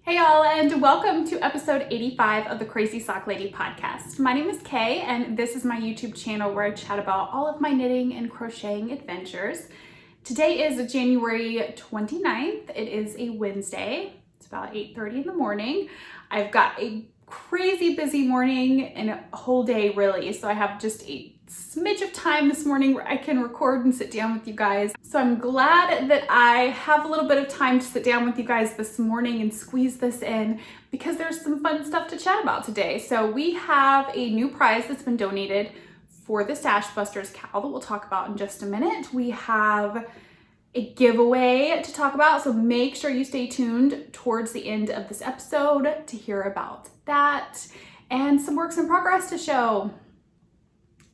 Hey y'all, and welcome to episode 85 of the Crazy Sock Lady podcast. My name is Kay, and this is my YouTube channel where I chat about all of my knitting and crocheting adventures. Today is January 29th. It is a Wednesday. It's about 8:30 in the morning. I've got a crazy busy morning and a whole day really, so I have just a smidge of time this morning where I can record and sit down with you guys. So I'm glad that I have a little bit of time to sit down with you guys this morning and squeeze this in because there's some fun stuff to chat about today. So we have a new prize that's been donated for the Stashbusters cowl that we'll talk about in just a minute. We have a giveaway to talk about, so make sure you stay tuned towards the end of this episode to hear about that, and some works in progress to show.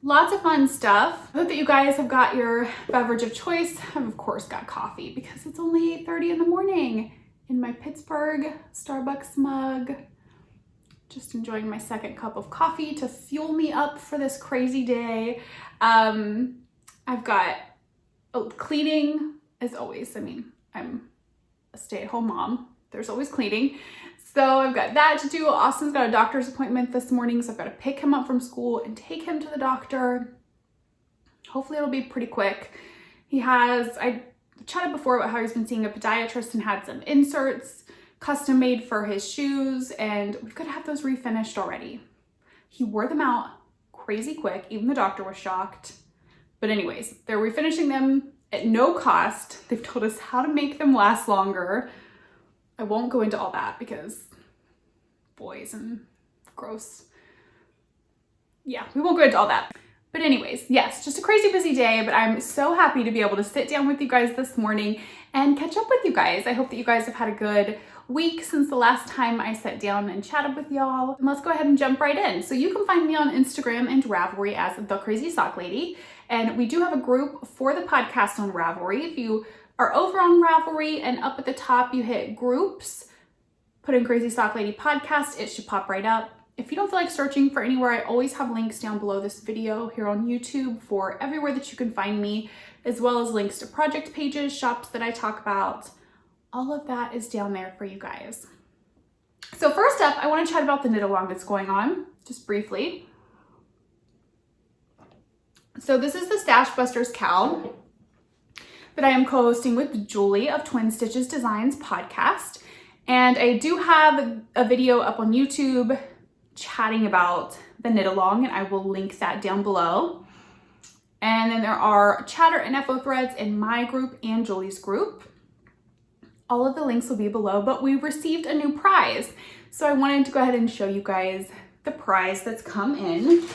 Lots of fun stuff. I hope that you guys have got your beverage of choice. I've of course got coffee because it's only 8:30 in the morning in my Pittsburgh Starbucks mug. Just enjoying my second cup of coffee to fuel me up for this crazy day. I've got cleaning as always. I mean, I'm a stay-at-home mom. There's always cleaning. So I've got that to do. Austin's got a doctor's appointment this morning, so I've got to pick him up from school and take him to the doctor. Hopefully it'll be pretty quick. I chatted before about how he's been seeing a podiatrist and had some inserts custom made for his shoes, and we've got to have those refinished already. He wore them out crazy quick. Even the doctor was shocked. But anyways, they're refinishing them at no cost. They've told us how to make them last longer. I won't go into all that because boys and gross. Yeah, we won't go into all that. But anyways, yes, just a crazy busy day, but I'm so happy to be able to sit down with you guys this morning and catch up with you guys. I hope that you guys have had a good week since the last time I sat down and chatted with y'all. And let's go ahead and jump right in. So you can find me on Instagram and Ravelry as The Crazy Sock Lady. And we do have a group for the podcast on Ravelry. If you are over on Ravelry and up at the top, you hit groups, put in Crazy Sock Lady podcast, it should pop right up. If you don't feel like searching for anywhere, I always have links down below this video here on YouTube for everywhere that you can find me, as well as links to project pages, shops that I talk about. All of that is down there for you guys. So first up, I want to chat about the knit along that's going on, just briefly. So this is the Stashbusters cowl that I am co-hosting with Julie of Twin Stitches Designs podcast. And I do have a video up on YouTube chatting about the knit along, and I will link that down below. And then there are chatter and FO threads in my group and Julie's group. All of the links will be below, but we received a new prize. So I wanted to go ahead and show you guys the prize that's come in.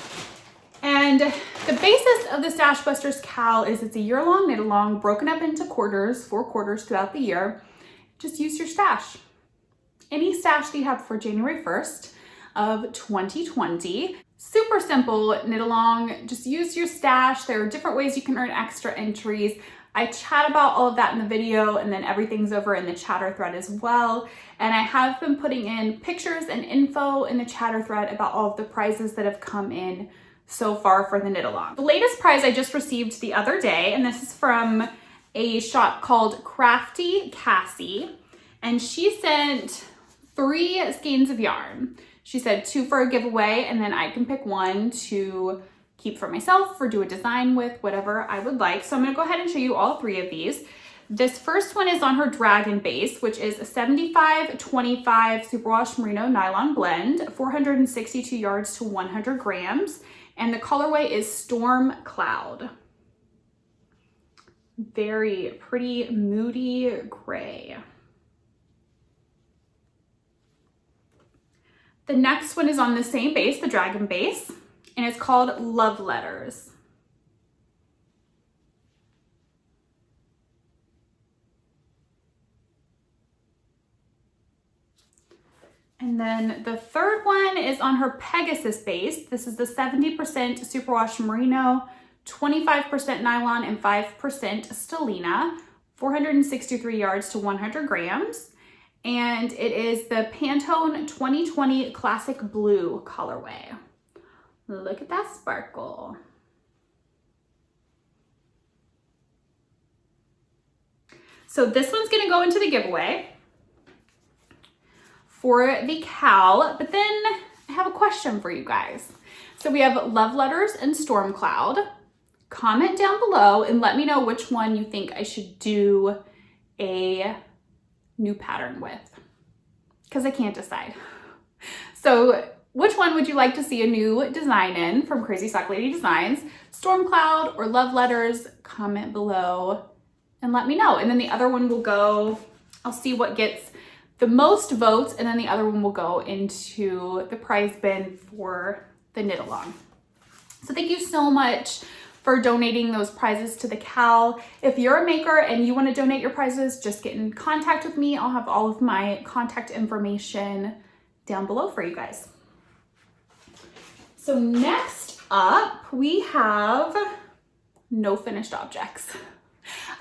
And the basis of the Stashbusters cowl is it's a year-long knit along broken up into quarters, 4 quarters throughout the year. Just use your stash. Any stash that you have for January 1st of 2020. Super simple knit along, just use your stash. There are different ways you can earn extra entries. I chat about all of that in the video, and then everything's over in the chatter thread as well. And I have been putting in pictures and info in the chatter thread about all of the prizes that have come in so far for the knit along. The latest prize I just received the other day, and this is from a shop called Crafty Cassie, and she sent 3 skeins of yarn. She said 2 for a giveaway, and then I can pick 1 to keep for myself or do a design with, whatever I would like. So I'm gonna go ahead and show you all 3 of these. This first one is on her Dragon base, which is a 75-25 superwash merino nylon blend, 462 yards to 100 grams. And the colorway is Storm Cloud. Very pretty, moody gray. The next one is on the same base, the Dragon base, and it's called Love Letters. And then the third one is on her Pegasus base. This is the 70% superwash merino, 25% nylon, and 5% stellina, 463 yards to 100 grams. And it is the Pantone 2020 Classic Blue colorway. Look at that sparkle. So this one's gonna go into the giveaway. for the cowl, but then I have a question for you guys. So we have Love Letters and Storm Cloud. Comment down below and let me know which one you think I should do a new pattern with, because I can't decide. So which one would you like to see a new design in from Crazy Sock Lady Designs? Storm Cloud or Love Letters? Comment below and let me know. And then the other one will go, I'll see what gets the most votes, and then the other one will go into the prize bin for the knit along. So thank you so much for donating those prizes to the cowl. If you're a maker and you want to donate your prizes, just get in contact with me. I'll have all of my contact information down below for you guys. So next up, we have no finished objects.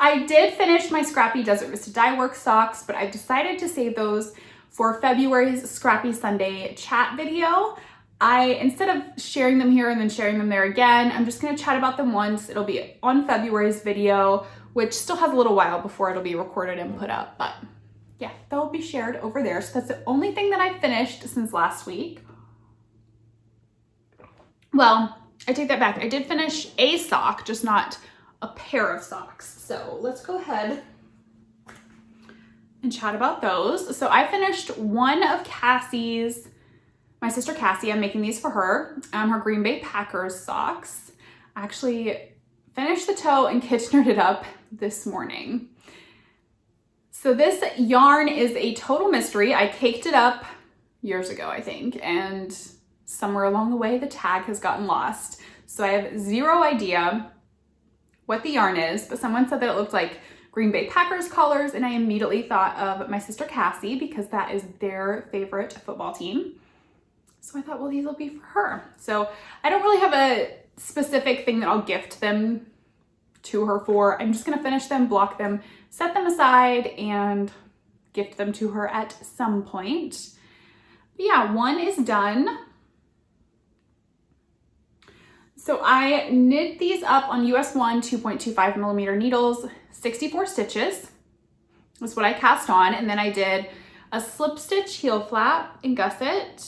I did finish my Scrappy Desert Vista Dye Work socks, but I've decided to save those for February's Scrappy Sunday chat video. Instead of sharing them here and then sharing them there again, I'm just gonna chat about them once. It'll be on February's video, which still has a little while before it'll be recorded and put up, but yeah, they'll be shared over there. So that's the only thing that I finished since last week. Well, I take that back. I did finish a sock, just not a pair of socks. So let's go ahead and chat about those. So I finished one of Cassie's, my sister Cassie, I'm making these for her Green Bay Packers socks. I actually finished the toe and Kitchenered it up this morning. So this yarn is a total mystery. I caked it up years ago, I think, and somewhere along the way, the tag has gotten lost. So I have zero idea what the yarn is, but someone said that it looked like Green Bay Packers colors, and I immediately thought of my sister Cassie because that is their favorite football team. So I thought, well, these will be for her. So I don't really have a specific thing that I'll gift them to her for. I'm just gonna finish them, block them, set them aside, and gift them to her at some point. But yeah, one is done. So I knit these up on US 1 2.25 millimeter needles, 64 stitches was what I cast on. And then I did a slip stitch heel flap and gusset,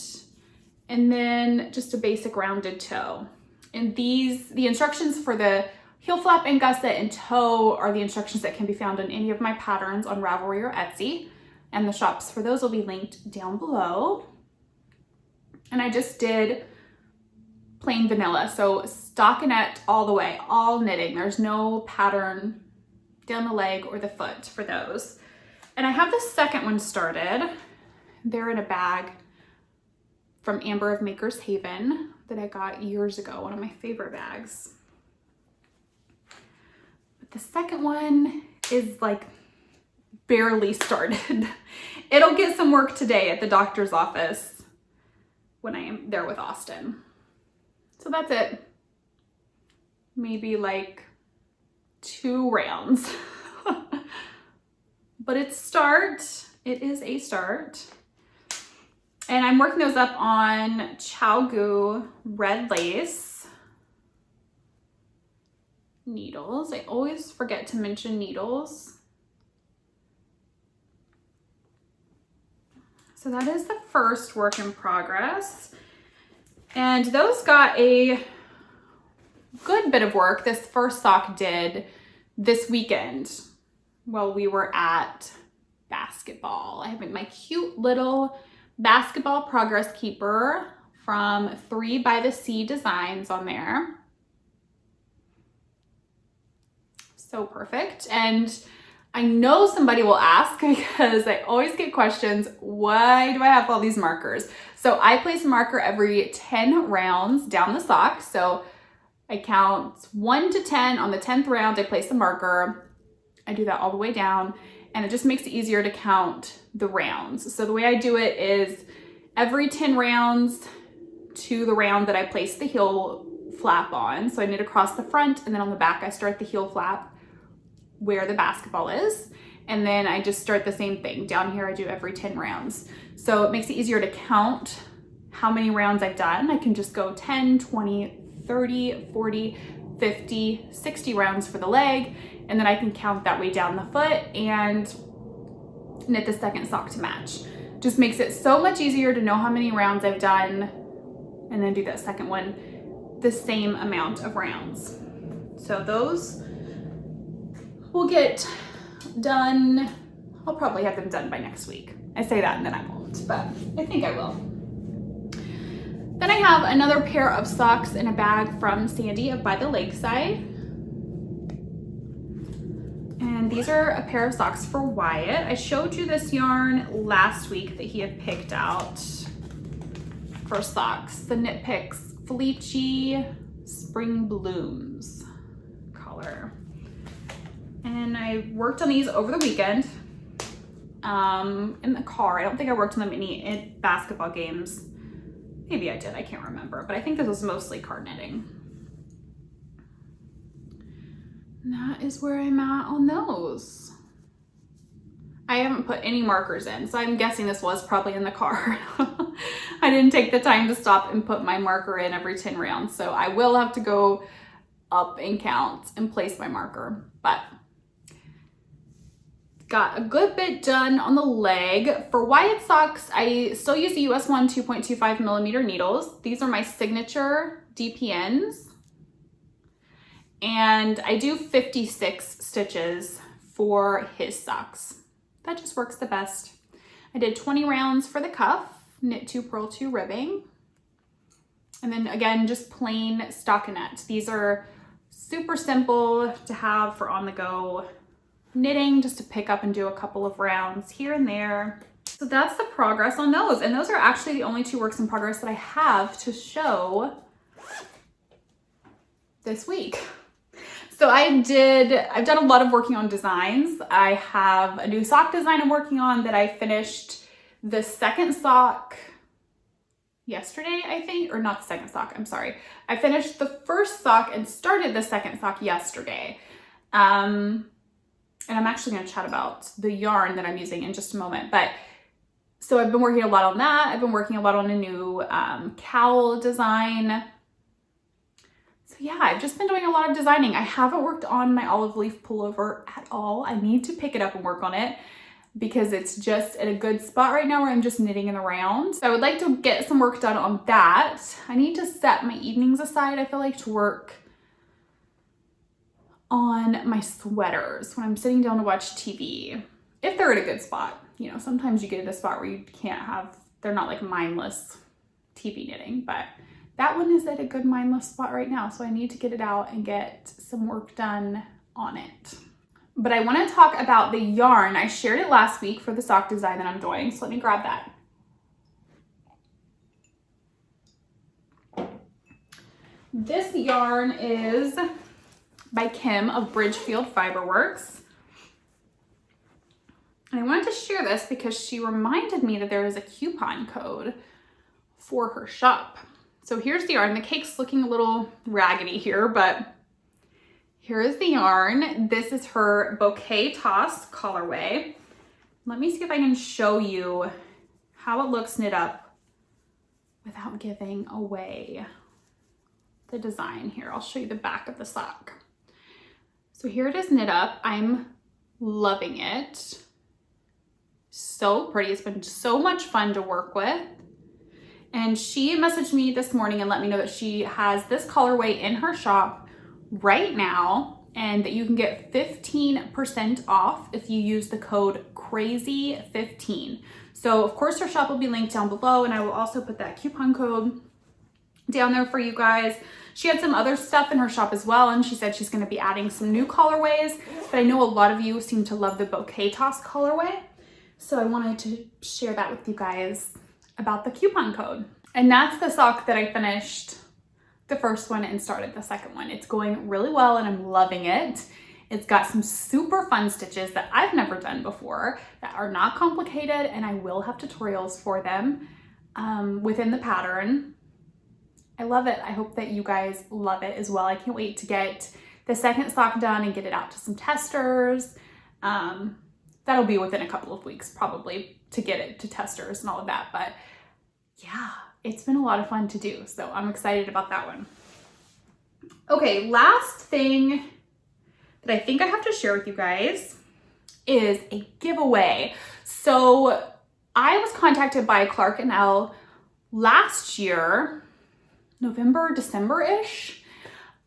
and then just a basic rounded toe. And the instructions for the heel flap and gusset and toe are the instructions that can be found on any of my patterns on Ravelry or Etsy. And the shops for those will be linked down below. And I just did plain vanilla, so stockinette all the way, all knitting. There's no pattern down the leg or the foot for those. And I have the second one started. They're in a bag from Amber of Maker's Haven that I got years ago, one of my favorite bags. But the second one is like barely started. It'll get some work today at the doctor's office when I am there with Austin. So that's it. Maybe like 2 rounds. But it's start. It is a start. And I'm working those up on ChowGoo red lace needles. I always forget to mention needles. So that is the first work in progress. And those got a good bit of work. This first sock did this weekend while we were at basketball. I have my cute little basketball progress keeper from 3 by the Sea Designs on there. So perfect. And I know somebody will ask, because I always get questions, why do I have all these markers? So I place a marker every 10 rounds down the sock. So I count 1 to 10. On the 10th round, I place a marker. I do that all the way down, and it just makes it easier to count the rounds. So the way I do it is every 10 rounds to the round that I place the heel flap on. So I knit across the front, and then on the back, I start the heel flap where the basketball is. And then I just start the same thing. Down here, I do every 10 rounds. So it makes it easier to count how many rounds I've done. I can just go 10, 20, 30, 40, 50, 60 rounds for the leg. And then I can count that way down the foot and knit the second sock to match. Just makes it so much easier to know how many rounds I've done and then do that second one the same amount of rounds. So those will get done. I'll probably have them done by next week. I say that and then I won't, but I think I will. Then I have another pair of socks in a bag from Sandy of By the Lakeside. And these are a pair of socks for Wyatt. I showed you this yarn last week that he had picked out for socks. The Knit Picks Felici Spring Blooms color. And I worked on these over the weekend in the car. I don't think I worked on them in basketball games. Maybe I did, I can't remember, but I think this was mostly card knitting. And that is where I'm at on those. I haven't put any markers in, so I'm guessing this was probably in the car. I didn't take the time to stop and put my marker in every 10 rounds, so I will have to go up and count and place my marker, but got a good bit done on the leg. For Wyatt socks, I still use the US 1 2.25 millimeter needles. These are my signature DPNs. And I do 56 stitches for his socks. That just works the best. I did 20 rounds for the cuff, knit 2, purl 2, ribbing. And then again, just plain stockinette. These are super simple to have for on the go knitting, just to pick up and do a couple of rounds here and there. So that's the progress on those. And those are actually the only 2 works in progress that I have to show this week. So I've done a lot of working on designs. I have a new sock design I'm working on that I finished the second sock yesterday, I think, or not the second sock, I'm sorry. I finished the first sock and started the second sock yesterday. And I'm actually going to chat about the yarn that I'm using in just a moment. But so I've been working a lot on that. I've been working a lot on a new cowl design. So yeah, I've just been doing a lot of designing. I haven't worked on my olive leaf pullover at all. I need to pick it up and work on it because it's just at a good spot right now where I'm just knitting in the round. So I would like to get some work done on that. I need to set my evenings aside, I feel like, to work on my sweaters when I'm sitting down to watch TV, if they're at a good spot. You know, sometimes you get at a spot where you can't have, they're not like mindless TV knitting, but that one is at a good mindless spot right now. So I need to get it out and get some work done on it. But I want to talk about the yarn. I shared it last week for the sock design that I'm doing. So let me grab that. This yarn is by Kim of Bridgefield Fiberworks. And I wanted to share this because she reminded me that there is a coupon code for her shop. So here's the yarn. The cake's looking a little raggedy here, but here is the yarn. This is her Bouquet Toss colorway. Let me see if I can show you how it looks knit up without giving away the design here. I'll show you the back of the sock. So here it is knit up. I'm loving it. So pretty. It's been so much fun to work with. And she messaged me this morning and let me know that she has this colorway in her shop right now and that you can get 15% off if you use the code CRAZY15. So of course her shop will be linked down below, and I will also put that coupon code down there for you guys. She had some other stuff in her shop as well, and she said she's going to be adding some new colorways, but I know a lot of you seem to love the Bouquet Toss colorway, so I wanted to share that with you guys about the coupon code. And that's the sock that I finished the first one and started the second one. It's going really well and I'm loving it. It's got some super fun stitches that I've never done before that are not complicated, and I will have tutorials for them within the pattern. I love it. I hope that you guys love it as well. I can't wait to get the second sock done and get it out to some testers. That'll be within a couple of weeks probably to get it to testers and all of that. But yeah, it's been a lot of fun to do. So I'm excited about that one. Okay, last thing that I think I have to share with you guys is a giveaway. So I was contacted by Clark and Elle last year, November, December-ish,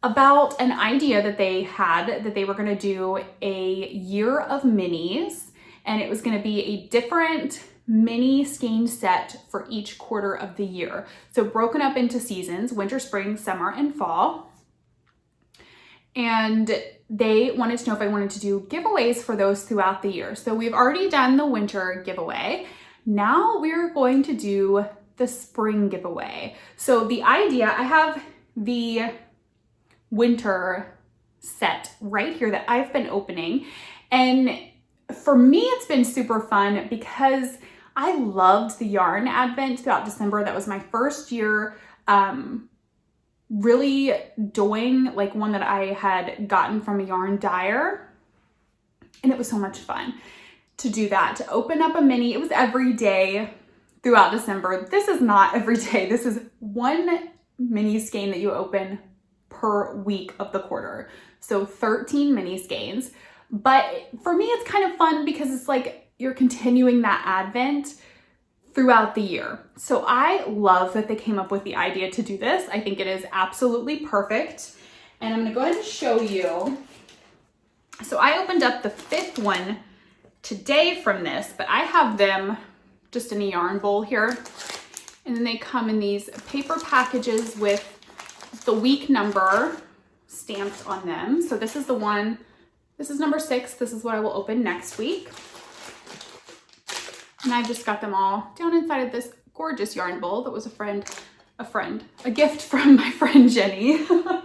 about an idea that they had that they were going to do a year of minis, and it was going to be a different mini skein set for each quarter of the year. So broken up into seasons, winter, spring, summer, and fall. And they wanted to know if I wanted to do giveaways for those throughout the year. So we've already done the winter giveaway. Now we're going to do the spring giveaway. So the idea, I have the winter set right here that I've been opening. And for me, it's been super fun because I loved the yarn advent throughout December. That was my first year really doing like one that I had gotten from a yarn dyer. And it was so much fun to do that, to open up a mini. It was every day throughout December. This is not every day. This is one mini skein that you open per week of the quarter. So 13 mini skeins. But for me, it's kind of fun because it's like you're continuing that advent throughout the year. So I love that they came up with the idea to do this. I think it is absolutely perfect. And I'm gonna go ahead and show you. So I opened up the 5th one today from this, but I have them just in a yarn bowl here. And then they come in these paper packages with the week number stamped on them. So this is the one, this is number 6. This is what I will open next week. And I just got them all down inside of this gorgeous yarn bowl that was a gift from my friend Jenny. And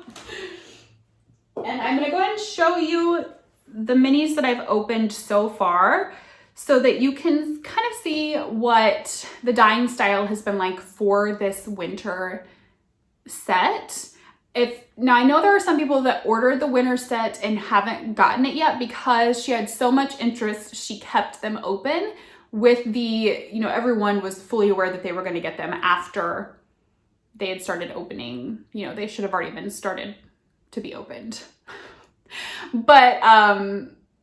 I'm gonna go ahead and show you the minis that I've opened so far so that you can kind of see what the dyeing style has been like for this winter set. Now I know there are some people that ordered the winter set and haven't gotten it yet because she had so much interest, she kept them open with the, everyone was fully aware that they were going to get them after they had started opening. They should have already been started to be opened. But,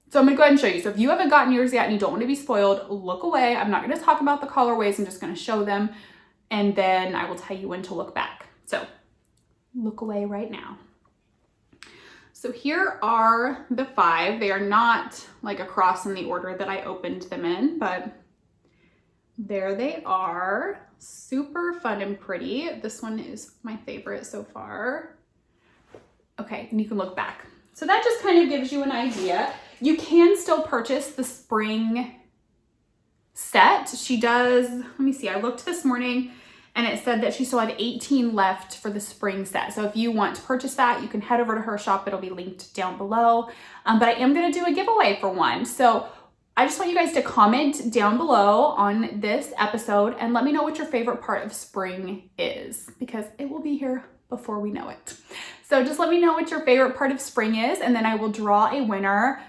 so I'm going to go ahead and show you. So if you haven't gotten yours yet and you don't want to be spoiled, look away. I'm not going to talk about the colorways. I'm just going to show them. And then I will tell you when to look back. So look away right now. So here are the 5. They are not like across in the order that I opened them in, but there they are. Super fun and pretty. This one is my favorite so far. Okay, and you can look back. So that just kind of gives you an idea. You can still purchase the spring set. She does, let me see, I looked this morning and it said that she still had 18 left for the spring set. So if you want to purchase that, you can head over to her shop. It'll be linked down below. But I am gonna do a giveaway for one. So I just want you guys to comment down below on this episode and let me know what your favorite part of spring is, because it will be here before we know it. So just let me know what your favorite part of spring is, and then I will draw a winner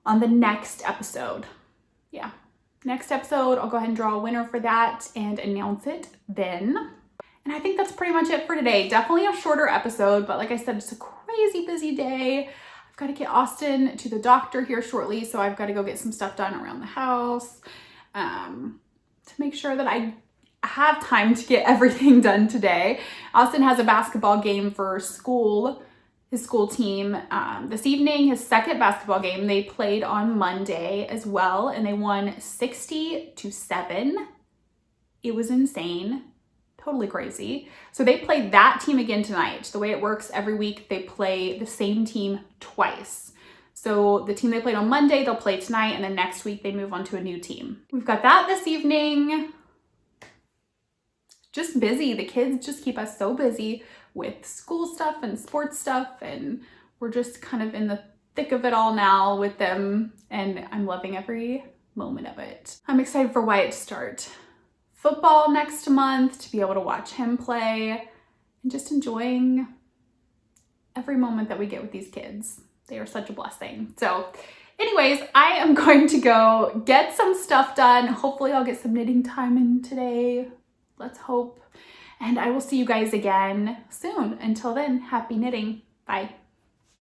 on the next episode. Yeah. Next episode, I'll go ahead and draw a winner for that and announce it then. And I think that's pretty much it for today. Definitely a shorter episode, but like I said, it's a crazy busy day. I've got to get Austin to the doctor here shortly, so I've got to go get some stuff done around the house to make sure that I have time to get everything done today. Austin has a basketball game for school, his school team this evening, his second basketball game. They played on Monday as well, and they won 60-7. It was insane, totally crazy. So they played that team again tonight. The way it works every week, they play the same team twice. So the team they played on Monday, they'll play tonight, and then next week they move on to a new team. We've got that this evening. Just busy. The kids just keep us so busy with school stuff and sports stuff, and we're just kind of in the thick of it all now with them, and I'm loving every moment of it. I'm excited for Wyatt to start football next month, to be able to watch him play, and just enjoying every moment that we get with these kids. They are such a blessing. So anyways, I am going to go get some stuff done. Hopefully I'll get some knitting time in today. Let's hope. And I will see you guys again soon. Until then, happy knitting. Bye.